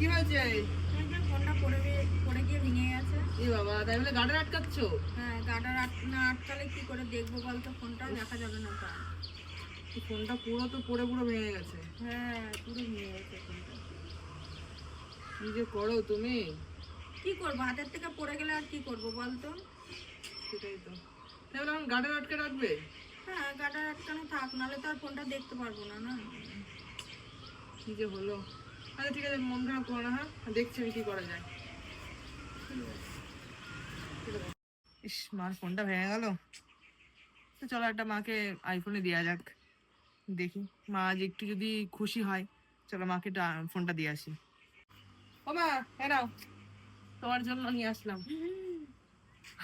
কি হয়েছে? ফোনটা পড়ে গিয়ে ভেঙে গেছে। এ বাবা, তাই বলে গার্ডার আটকাচ্ছ? হ্যাঁ, গার্ডার না আটকালে কি করে দেখবো বলতো? ফোনটা দেখা যাবে না তো। ফোনটা পুরো তো পুরো ভেঙে গেছে। হ্যাঁ, পুরো ভেঙে গেছে ফোনটা। কি যে করো তুমি? কি করবো, হাতের থেকে পড়ে গেলে আর কি করবো বলতো? সেটাই তো। তাহলে এখন গার্ডার আটকে রাখবে? হ্যাঁ, গার্ডার আটকানো থাক, নাহলে তো আর ফোনটা দেখতে পারবো না। না কি যে হলো। আচ্ছা ঠিক আছে, মন খারাপ করো না। হ্যাঁ, দেখছি আমি কি করা যায়। ইস, মার ফোনটা ভেঙে গেল। তো চলো একটা মাকে আইফোনে দেওয়া যাক, দেখি মা আজ একটু যদি খুশি হয়। চলো মাকে ফোনটা দিয়ে আসি। ও মা, হ্যাঁ নাও, তোমার জন্য নিয়ে আসলাম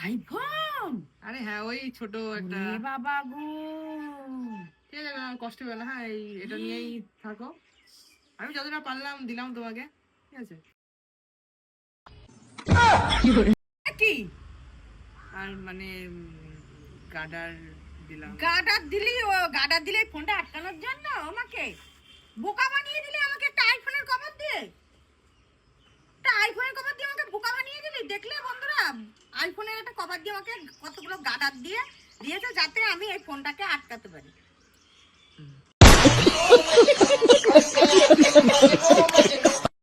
আইফোন। আরে হ্যাঁ, ওই ছোট একটা। বাবা গো, ঠিক আছে, কষ্ট হবে না। হ্যাঁ, এটা নিয়েই থাকো। আমি যতটা পারলাম দিলাম তোমাকে, ঠিক আছে? কি আর মানে গার্ডার দিলাম। গার্ডার দিলি? ও গার্ডার দিলে ফোনটা আটকানোর জন্য আমাকে বোকা বানিয়ে দিলি? আমাকে একটা আইফোনের কভার দিয়ে আমাকে বোকা বানিয়ে দিলি। দেখলে বন্ধুরা, আইফোনের একটা কভার দিয়ে আমাকে কতগুলো গার্ডার দিয়েছে যাতে আমি এই ফোনটাকে আটকাতে পারি।